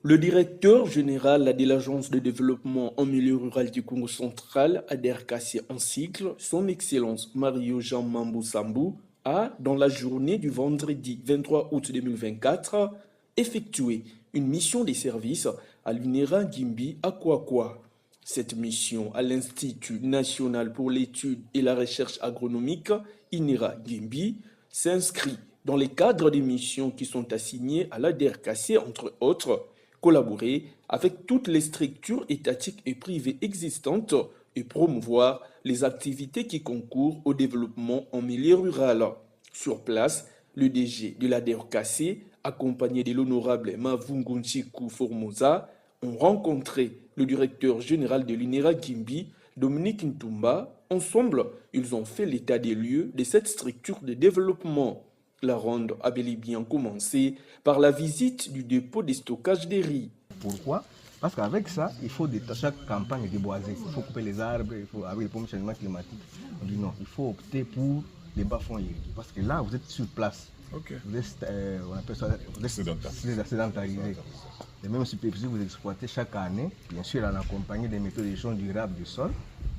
Le directeur général de l'Agence de développement en milieu rural du Congo central, ADRKC en cycle, son Excellence Mario Jean Mambou Sambou, a, dans la journée du vendredi 23 août 2024, effectué une mission de service à l'UNERA Gimbi à Kouakoua. Cette mission à l'Institut national pour l'étude et la recherche agronomique, INERA Gimbi, s'inscrit dans les cadres des missions qui sont assignées à l'ADRKC, entre autres, collaborer avec toutes les structures étatiques et privées existantes et promouvoir les activités qui concourent au développement en milieu rural. Sur place, le DG de l'ADRKC, accompagné de l'honorable Mavungunchiku Formosa, ont rencontré le directeur général de l'INERA Gimbi, Dominique Ntumba. Ensemble, ils ont fait l'état des lieux de cette structure de développement. La ronde a bel et bien commencé par la visite du dépôt de stockage des riz. Pourquoi? Parce qu'avec ça, il faut chaque campagne déboiser. Il faut couper les arbres, il faut, avec le changement climatique. On dit non, il faut opter pour les bas-fonds irrigués. Parce que là, vous êtes sur place. Okay. Vous êtes, on appelle ça, vous êtes sédentarisé. Les mêmes superficies vous exploitez chaque année, bien sûr en accompagné des méthodes de gestion durable du sol,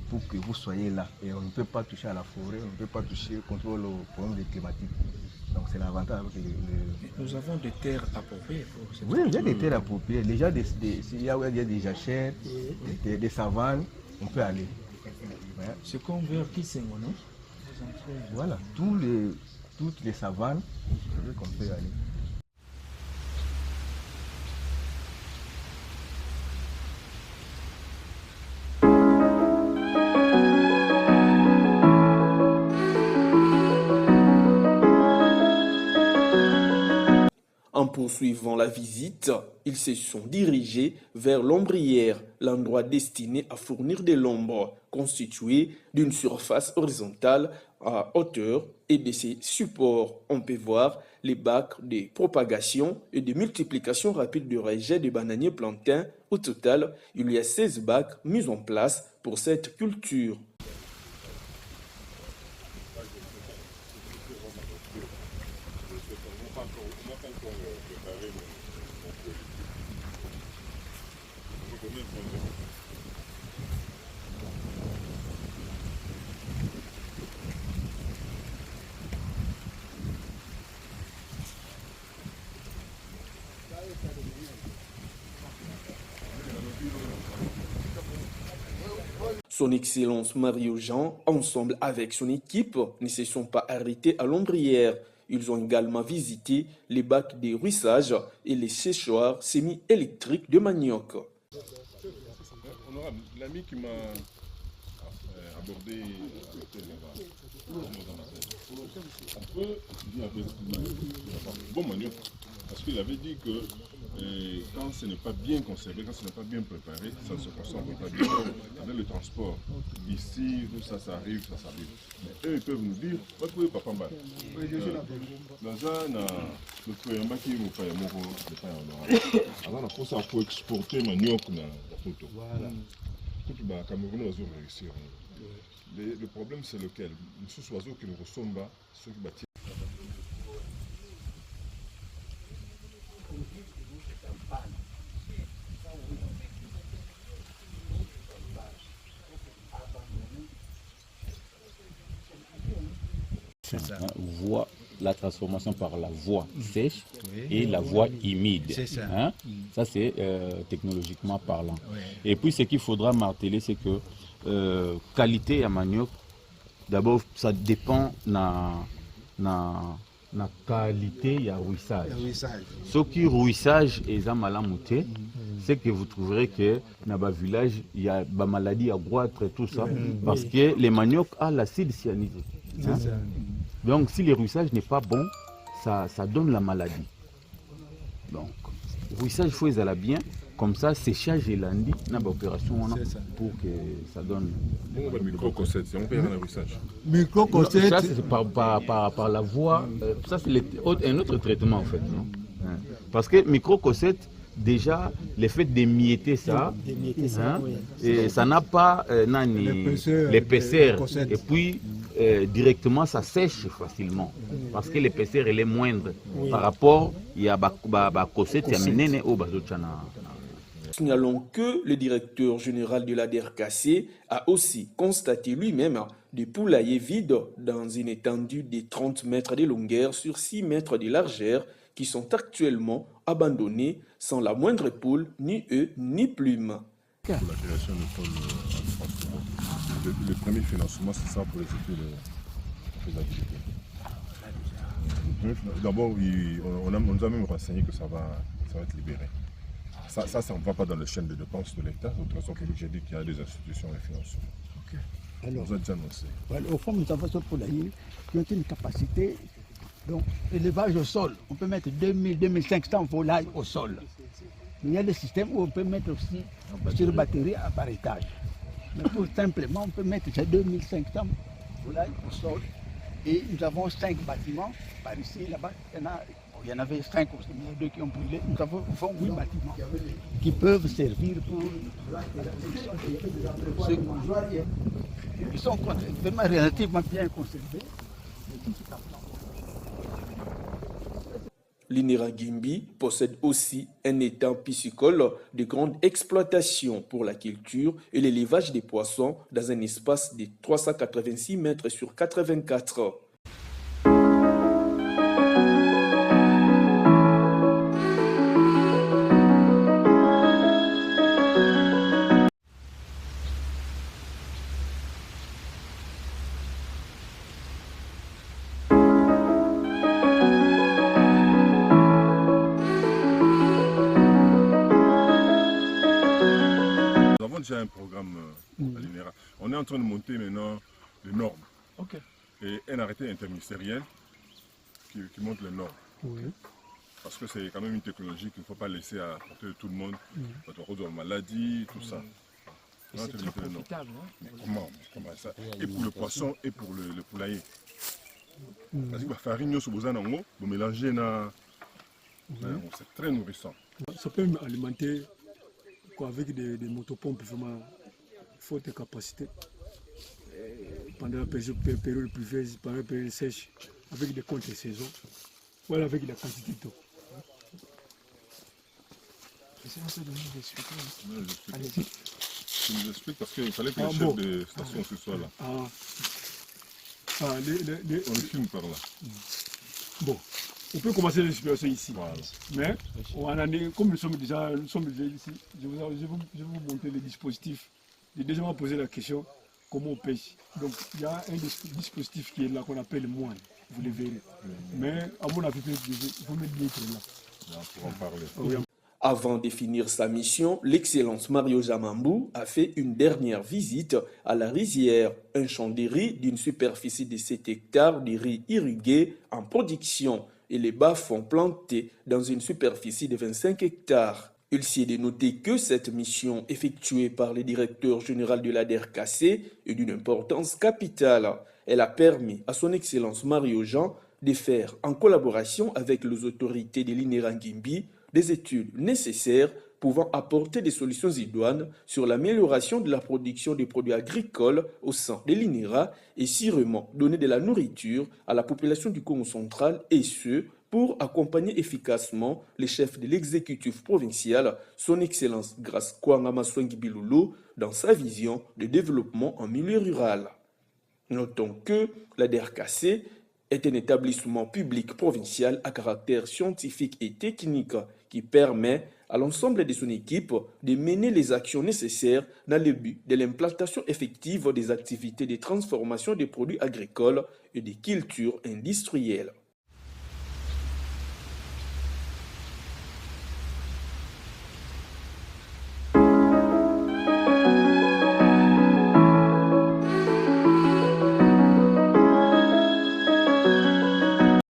pour que vous soyez là. Et on ne peut pas toucher à la forêt, on ne peut pas toucher au contrôle au problème climatique. Donc c'est l'avantage avec Nous avons des terres appropriées pour cette Oui, il y a des terres appropriées. Déjà, il y a des jachères, des savanes, on peut aller. Ouais. C'est comme vers Kissengo, non? Voilà, toutes les savanes, qu'on peut aller. En poursuivant la visite, ils se sont dirigés vers l'ombrière, l'endroit destiné à fournir de l'ombre, constitué d'une surface horizontale à hauteur et de ses supports. On peut voir les bacs de propagation et de multiplication rapide de rejets de bananiers plantains. Au total, il y a 16 bacs mis en place pour cette culture. Son Excellence Mario Jean, ensemble avec son équipe, ne se sont pas arrêtés à l'ombrière. Ils ont également visité les bacs de ruissage et les séchoirs semi-électriques de manioc. Honorable, l'ami qui m'a abordé on peut dire avec bon manioc, parce qu'il avait dit que quand ce n'est pas bien conservé, quand ce n'est pas bien préparé, ça ne se consomme pas bien. Avec le transport, ici, ça arrive, ça s'arrive. Mais eux, ils peuvent nous dire, vous pouvez pas mal. Le Toyamba qui est au Payamoro, le Payamoro. Alors, pour ça, il faut exporter manioc dans la photo. Voilà. Les Camerounais vont réussir. Le problème, c'est lequel? Ce oiseau qui nous ressemble, ceux qui bâtissent. Voie, la transformation par la voie sèche et la voie humide. Ça, ça c'est technologiquement parlant. Et puis ce qu'il faudra marteler, c'est que qualité à manioc, d'abord ça dépend de la qualité de ruissage. Ce qui ruissage est malamouté, c'est que vous trouverez que dans le village, il y a des maladies à goitre et tout ça, parce que les manioc a l'acide cyanhydrique. Donc si le ruissage n'est pas bon, ça donne la maladie. Donc, le ruissage, il faut aller bien, comme ça, séchage et lundi, dans l'opération, pour que ça donne... Micro-cossette, on peut faire un ruissage. Micro-cossette. Ça, c'est par la voie, ça c'est un autre traitement en fait. Non? Parce que micro-cossette, déjà, le fait d'émietter ça, et ça n'a pas l'épaisseur. Et puis, directement ça sèche facilement parce que l'épaisseur elle est moindre par rapport à la cossette ya minene au bazotchana. Signalons que le directeur général de la DRKC a aussi constaté lui-même des poulaillers vides dans une étendue de 30 mètres de longueur sur 6 mètres de largeur qui sont actuellement abandonnés sans la moindre poule, ni œufs, ni plumes. Pour la création de pôle en France, le premier financement, c'est ça pour les études de faisabilité. D'abord, on nous a même renseigné que ça va être libéré. Ça ne va pas dans le chaîne de dépenses de l'État. De toute façon, comme j'ai dit, qu'il y a des institutions de financement. Okay. Alors, on nous a déjà annoncé. Voilà, au fond, nous avons ce poulailler qui ont une capacité d'élevage au sol. On peut mettre 2000-2500 volailles au sol. Il y a des systèmes où on peut mettre aussi sur batterie par étage. Mais pour simplement, on peut mettre ces 2500 volailles au sol. Et nous avons 5 bâtiments par ici, là-bas. Il y en avait 5 aussi, il y en a 2 qui ont brûlé. Nous avons 8 bâtiments qui peuvent servir pour ceux qui sont vraiment relativement bien conservés. L'INERA Gimbi possède aussi un étang piscicole de grande exploitation pour la culture et l'élevage des poissons dans un espace de 386 mètres sur 84. Déjà un programme à l'INERA. On est en train de monter maintenant les normes. Okay. Et un arrêté interministériel qui monte les normes. Oui. Parce que c'est quand même une technologie qu'il ne faut pas laisser à portée de tout le monde. Quand on reçoit maladie, tout ça. C'est très profitable. Hein? Mais comment ça? Et pour le poisson et pour le poulailler. Parce que la farine, vous mélangez, c'est très nourrissant. Ça peut alimenter avec des motopompes vraiment forte capacité pendant la période pluvieuse, pendant la période sèche, avec des comptes de saison, voilà, avec la quantité d'eau. J'essaie un peu de nous expliquer. Allez-y. Tu nous expliques parce qu'il fallait que le chef de station ce soit là. On le filme par là. Bon. On peut commencer l'explication ici. Voilà. Mais comme nous sommes déjà ici, je vais vous montrer les dispositifs. J'ai déjà posé la question comment on pêche. Donc il y a un dispositif qui est là qu'on appelle moine. Vous le verrez. Mais à mon avis, il faut mettre bien là. Pour en parler. Oui. Avant de finir sa mission, l'excellence Mario Jamambou a fait une dernière visite à la rizière, un champ de riz d'une superficie de 7 hectares de riz irrigué en production et les bas-fonds plantés dans une superficie de 25 hectares. Il s'y est de noter que cette mission effectuée par le directeur général de la DRKC est d'une importance capitale. Elle a permis à son excellence Mario Jean de faire, en collaboration avec les autorités de l'INERA Gimbi, des études nécessaires pouvant apporter des solutions idoines sur l'amélioration de la production des produits agricoles au sein de l'INERA et sûrement donner de la nourriture à la population du Congo central et ce, pour accompagner efficacement les chefs de l'exécutif provincial, son Excellence Grace Kwanga Maswengi Bilulu, dans sa vision de développement en milieu rural. Notons que la DRKC est un établissement public provincial à caractère scientifique et technique qui permet à l'ensemble de son équipe de mener les actions nécessaires dans le but de l'implantation effective des activités de transformation des produits agricoles et des cultures industrielles.